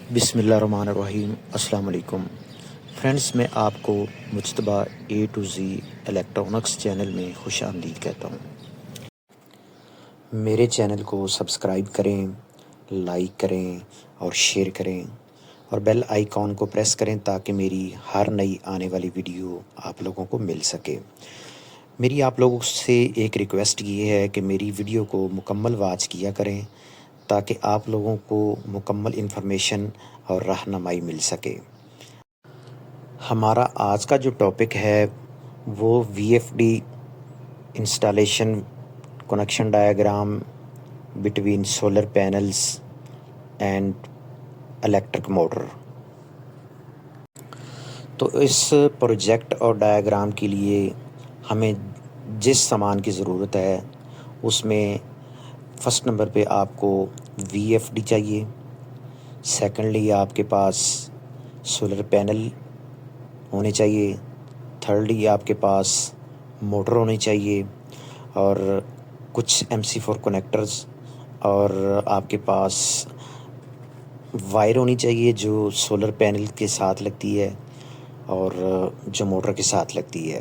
بسم اللہ الرحمن الرحیم۔ السلام علیکم فرینڈز، میں آپ کو مجتبیٰ اے ٹو زی الیکٹرونکس چینل میں خوش آمدید کہتا ہوں۔ میرے چینل کو سبسکرائب کریں، لائک کریں اور شیئر کریں اور بیل آئیکن کو پریس کریں تاکہ میری ہر نئی آنے والی ویڈیو آپ لوگوں کو مل سکے۔ میری آپ لوگوں سے ایک ریکویسٹ یہ ہے کہ میری ویڈیو کو مکمل واچ کیا کریں تاکہ آپ لوگوں کو مکمل انفارمیشن اور رہنمائی مل سکے۔ ہمارا آج کا جو ٹاپک ہے وہ V F D installation connection diagram between solar panels and electric motor. تو اس پروجیکٹ اور ڈائیگرام کے لیے ہمیں جس سامان کی ضرورت ہے اس میں فرسٹ نمبر پہ آپ کو وی ایف ڈی چاہیے، سیکنڈلی آپ کے پاس سولر پینل ہونے چاہیے، تھرڈلی آپ کے پاس موٹر ہونی چاہیے اور کچھ MC4 کنیکٹرز، اور آپ کے پاس وائر ہونی چاہیے جو سولر پینل کے ساتھ لگتی ہے اور جو موٹر کے ساتھ لگتی ہے۔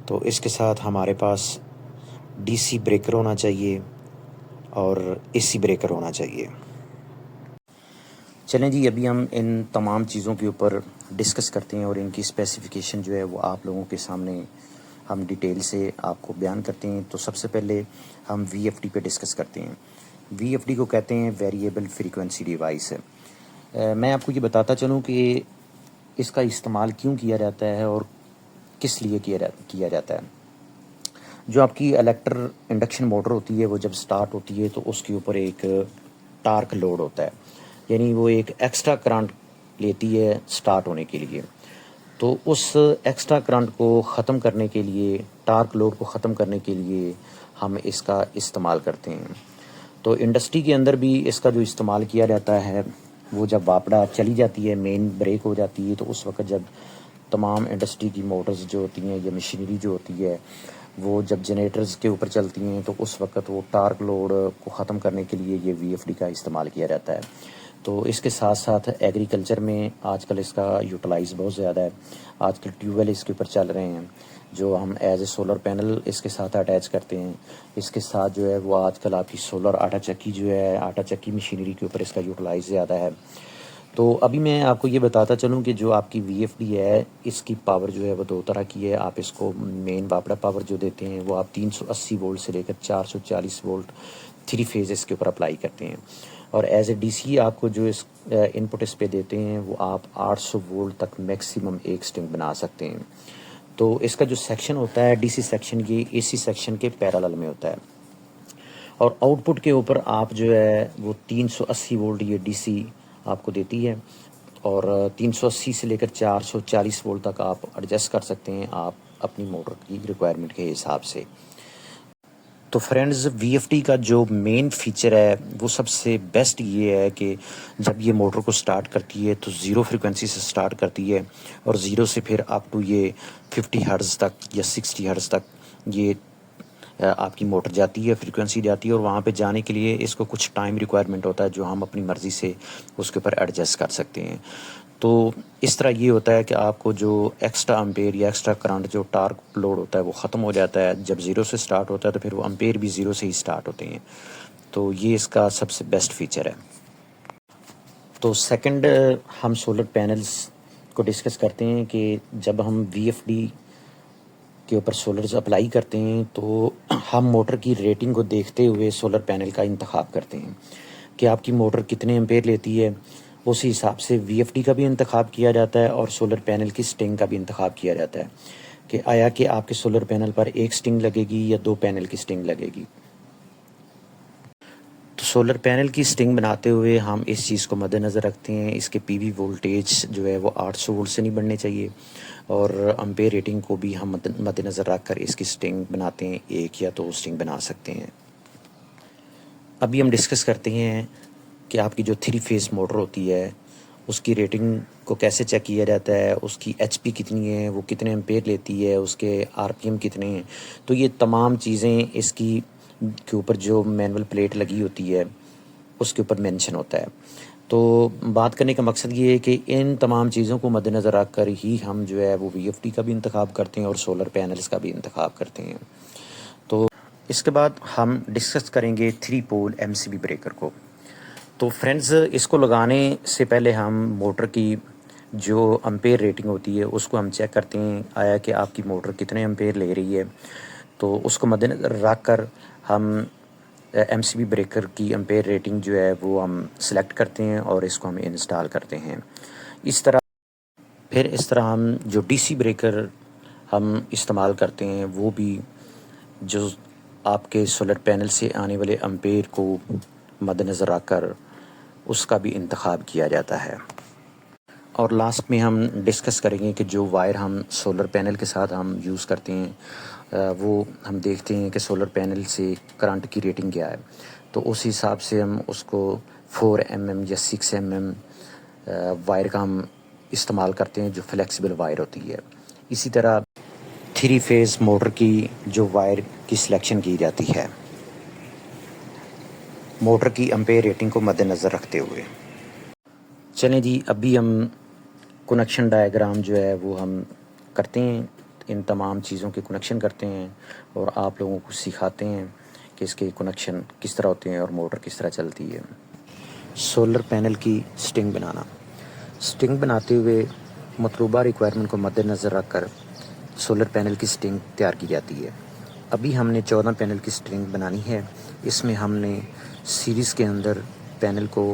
تو اس کے ساتھ ہمارے پاس DC بریکر ہونا چاہیے اور AC بریکر ہونا چاہیے۔ چلیں جی، ابھی ہم ان تمام چیزوں کے اوپر ڈسکس کرتے ہیں اور ان کی اسپیسیفیکیشن جو ہے وہ آپ لوگوں کے سامنے ہم ڈیٹیل سے آپ کو بیان کرتے ہیں۔ تو سب سے پہلے ہم VFD پہ ڈسکس کرتے ہیں۔ VFD کو کہتے ہیں ویریبل فریکوینسی ڈیوائس۔ میں آپ کو یہ بتاتا چلوں کہ اس کا استعمال کیوں کیا جاتا ہے اور کس لیے کیا جاتا ہے۔ جو آپ کی انڈکشن موٹر ہوتی ہے وہ جب سٹارٹ ہوتی ہے تو اس کے اوپر ایک ٹارک لوڈ ہوتا ہے، یعنی وہ ایک ایکسٹرا کرنٹ لیتی ہے سٹارٹ ہونے کے لیے۔ تو اس ایکسٹرا کرنٹ کو ختم کرنے کے لیے، ٹارک لوڈ کو ختم کرنے کے لیے ہم اس کا استعمال کرتے ہیں۔ تو انڈسٹری کے اندر بھی اس کا جو استعمال کیا جاتا ہے وہ جب واپڈا چلی جاتی ہے، مین بریک ہو جاتی ہے، تو اس وقت جب تمام انڈسٹری کی موٹرز جو ہوتی ہیں یا مشینری جو ہوتی ہے وہ جب جنریٹرز کے اوپر چلتی ہیں تو اس وقت وہ ٹارک لوڈ کو ختم کرنے کے لیے یہ VFD کا استعمال کیا جاتا ہے۔ تو اس کے ساتھ ساتھ ایگریکلچر میں آج کل اس کا یوٹیلائز بہت زیادہ ہے۔ آج کل ٹیوب ویل اس کے اوپر چل رہے ہیں جو ہم ایز اے سولر پینل اس کے ساتھ اٹیچ کرتے ہیں۔ اس کے ساتھ جو ہے وہ آج کل آپ کی سولر آٹا چکی جو ہے، آٹا چکی مشینری کے اوپر اس کا یوٹیلائز زیادہ ہے۔ تو ابھی میں آپ کو یہ بتاتا چلوں کہ جو آپ کی VFD ہے اس کی پاور جو ہے وہ دو طرح کی ہے۔ آپ اس کو مین واپڈا پاور جو دیتے ہیں وہ آپ 380 وولٹ سے لے کر 440 وولٹ 3 فیز اس کے اوپر اپلائی کرتے ہیں، اور ایز اے DC آپ کو جو اس انپٹ اس پہ دیتے ہیں وہ آپ 800 وولٹ تک میکسیمم ایک سٹنگ بنا سکتے ہیں۔ تو اس کا جو سیکشن ہوتا ہے DC سیکشن، یہ AC سیکشن کے پیرالل میں ہوتا ہے، اور آؤٹ پٹ کے اوپر آپ جو ہے وہ 380 وولٹ یہ DC آپ کو دیتی ہے، اور 380 سے لے کر 440 وولٹ تک آپ ایڈجسٹ کر سکتے ہیں آپ اپنی موٹر کی ریکوائرمنٹ کے حساب سے۔ تو فرینڈز، VFD کا جو مین فیچر ہے وہ سب سے بیسٹ یہ ہے کہ جب یہ موٹر کو سٹارٹ کرتی ہے تو 0 فریکوینسی سے سٹارٹ کرتی ہے، اور 0 سے پھر اپ ٹو یہ 50 ہرٹز تک یا 60 ہرٹز تک یہ آپ کی موٹر جاتی ہے، فریکوینسی جاتی ہے، اور وہاں پہ جانے کے لیے اس کو کچھ ٹائم ریکوائرمنٹ ہوتا ہے جو ہم اپنی مرضی سے اس کے اوپر ایڈجسٹ کر سکتے ہیں۔ تو اس طرح یہ ہوتا ہے کہ آپ کو جو ایکسٹرا امپیر یا ایکسٹرا کرنٹ جو ٹارک لوڈ ہوتا ہے وہ ختم ہو جاتا ہے۔ جب 0 سے سٹارٹ ہوتا ہے تو پھر وہ امپیر بھی 0 سے ہی سٹارٹ ہوتے ہیں۔ تو یہ اس کا سب سے بیسٹ فیچر ہے۔ تو سیکنڈ ہم سولر پینلز کو ڈسکس کرتے ہیں کہ جب ہم VFD کے اوپر سولرز اپلائی کرتے ہیں تو ہم موٹر کی ریٹنگ کو دیکھتے ہوئے سولر پینل کا انتخاب کرتے ہیں کہ آپ کی موٹر کتنے امپیر لیتی ہے۔ اسی حساب سے VFD کا بھی انتخاب کیا جاتا ہے اور سولر پینل کی سٹنگ کا بھی انتخاب کیا جاتا ہے کہ آیا کہ آپ کے سولر پینل پر ایک سٹنگ لگے گی یا 2 پینل کی سٹنگ لگے گی۔ تو سولر پینل کی سٹنگ بناتے ہوئے ہم اس چیز کو مد نظر رکھتے ہیں، اس کے PV وولٹیج جو ہے وہ 800 وولٹ سے نہیں بڑھنے چاہیے، اور امپیر ریٹنگ کو بھی ہم مد نظر رکھ کر اس کی سٹنگ بناتے ہیں، 1 یا 2 سٹنگ بنا سکتے ہیں۔ ابھی ہم ڈسکس کرتے ہیں کہ آپ کی جو 3 فیز موٹر ہوتی ہے اس کی ریٹنگ کو کیسے چیک کیا جاتا ہے، اس کی HP کتنی ہے، وہ کتنے امپیر لیتی ہے، اس کے RPM کتنے ہیں۔ تو یہ تمام چیزیں اس کی کے اوپر جو مینول پلیٹ لگی ہوتی ہے اس کے اوپر مینشن ہوتا ہے۔ تو بات کرنے کا مقصد یہ ہے کہ ان تمام چیزوں کو مد نظر رکھ کر ہی ہم جو ہے وہ وی ایف ٹی کا بھی انتخاب کرتے ہیں اور سولر پینلز کا بھی انتخاب کرتے ہیں۔ تو اس کے بعد ہم ڈسکس کریں گے 3 پول ایم سی بی بریکر کو۔ تو فرینڈز، اس کو لگانے سے پہلے ہم موٹر کی جو امپیر ریٹنگ ہوتی ہے اس کو ہم چیک کرتے ہیں، آیا کہ آپ کی موٹر کتنے امپیر لے رہی ہے۔ تو اس کو مد نظر رکھ کر ہم ایم سی بی بریکر کی امپیر ریٹنگ جو ہے وہ ہم سلیکٹ کرتے ہیں اور اس کو ہم انسٹال کرتے ہیں۔ اس طرح ہم جو ڈی سی بریکر ہم استعمال کرتے ہیں وہ بھی جو آپ کے سولر پینل سے آنے والے امپیر کو مد نظر رکھ کر اس کا بھی انتخاب کیا جاتا ہے۔ اور لاسٹ میں ہم ڈسکس کریں گے کہ جو وائر ہم سولر پینل کے ساتھ ہم یوز کرتے ہیں وہ ہم دیکھتے ہیں کہ سولر پینل سے کرنٹ کی ریٹنگ کیا ہے، تو اس حساب سے ہم اس کو 4 mm یا 6 mm وائر کا ہم استعمال کرتے ہیں جو فلیکسیبل وائر ہوتی ہے۔ اسی طرح 3 فیز موٹر کی جو وائر کی سلیکشن کی جاتی ہے موٹر کی امپیر ریٹنگ کو مد نظر رکھتے ہوئے۔ چلیں جی، ابھی ہم کنیکشن ڈائیگرام جو ہے وہ ہم کرتے ہیں، ان تمام چیزوں کے کنیکشن کرتے ہیں اور آپ لوگوں کو سکھاتے ہیں کہ اس کے کنیکشن کس طرح ہوتے ہیں اور موٹر کس طرح چلتی ہے۔ سولر پینل کی سٹنگ بنانا۔ سٹنگ بناتے ہوئے مطلوبہ ریکوائرمنٹ کو مد نظر رکھ کر سولر پینل کی سٹنگ تیار کی جاتی ہے۔ ابھی ہم نے 14 پینل کی سٹنگ بنانی ہے۔ اس میں ہم نے سیریز کے اندر پینل کو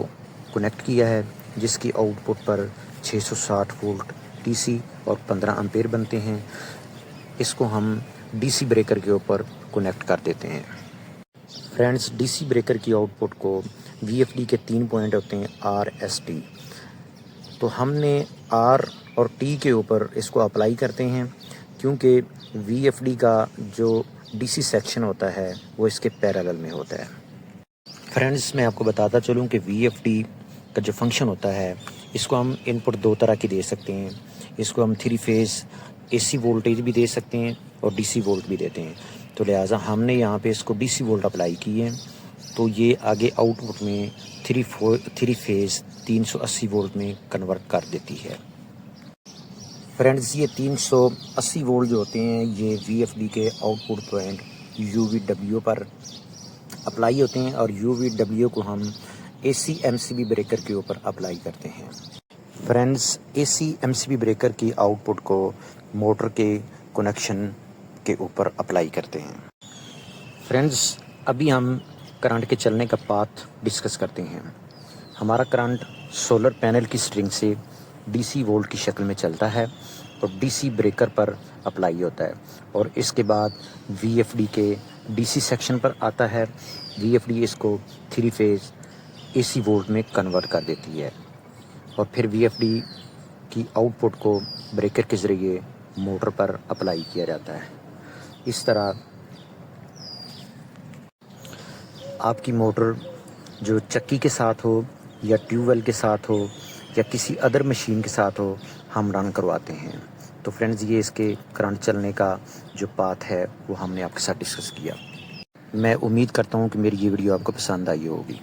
کنیکٹ کیا ہے جس کی آؤٹ پٹ پر 660 وولٹ ڈی سی اور 15 امپیر بنتے ہیں۔ اس کو ہم ڈی سی بریکر کے اوپر کنیکٹ کر دیتے ہیں۔ فرینڈز، ڈی سی بریکر کی آؤٹ پٹ کو وی ایف ڈی کے 3 پوائنٹ ہوتے ہیں آر ایس ٹی، تو ہم نے آر اور ٹی کے اوپر اس کو اپلائی کرتے ہیں کیونکہ وی ایف ڈی کا جو ڈی سی سیکشن ہوتا ہے وہ اس کے پیرالل میں ہوتا ہے۔ فرینڈز، میں آپ کو بتاتا چلوں کہ وی ایف ڈی کا جو فنکشن ہوتا ہے اس کو ہم ان پٹ 2 طرح کی دے سکتے ہیں۔ اس کو ہم 3 فیز اے سی وولٹیج بھی دے سکتے ہیں اور ڈی سی وولٹ بھی دیتے ہیں، تو لہٰذا ہم نے یہاں پہ اس کو ڈی سی وولٹ اپلائی کی ہے، تو یہ آگے آؤٹ پٹ میں 3 فیز 380 وولٹ میں کنورٹ کر دیتی ہے۔ فرینڈز، یہ 380 وولٹ جو ہوتے ہیں یہ وی ایف ڈی کے output point U V W پر اپلائی ہوتے ہیں اور یو وی ڈبلیو کو ہم A C M C B breaker کے اوپر اپلائی کرتے ہیں۔ Friends, A C M C B breaker کی آؤٹ پٹ کو موٹر کے کنیکشن کے اوپر اپلائی کرتے ہیں۔ فرینڈز، ابھی ہم کرنٹ کے چلنے کا پاتھ ڈسکس کرتے ہیں۔ ہمارا کرنٹ سولر پینل کی سٹرنگ سے ڈی سی وولٹ کی شکل میں چلتا ہے اور ڈی سی بریکر پر اپلائی ہوتا ہے اور اس کے بعد وی ایف ڈی کے ڈی سی سیکشن پر آتا ہے۔ وی ایف ڈی اس کو 3 فیز اے سی وولٹ میں کنورٹ کر دیتی ہے اور پھر وی ایف ڈی کی آؤٹ پٹ کو بریکر کے ذریعے موٹر پر اپلائی کیا جاتا ہے۔ اس طرح آپ کی موٹر جو چکی کے ساتھ ہو یا ٹیوب ویل کے ساتھ ہو یا کسی ادر مشین کے ساتھ ہو ہم رن کرواتے ہیں۔ تو فرینڈز، یہ اس کے کرنٹ چلنے کا جو پاتھ ہے وہ ہم نے آپ کے ساتھ ڈسکس کیا۔ میں امید کرتا ہوں کہ میری یہ ویڈیو آپ کو پسند آئی ہوگی۔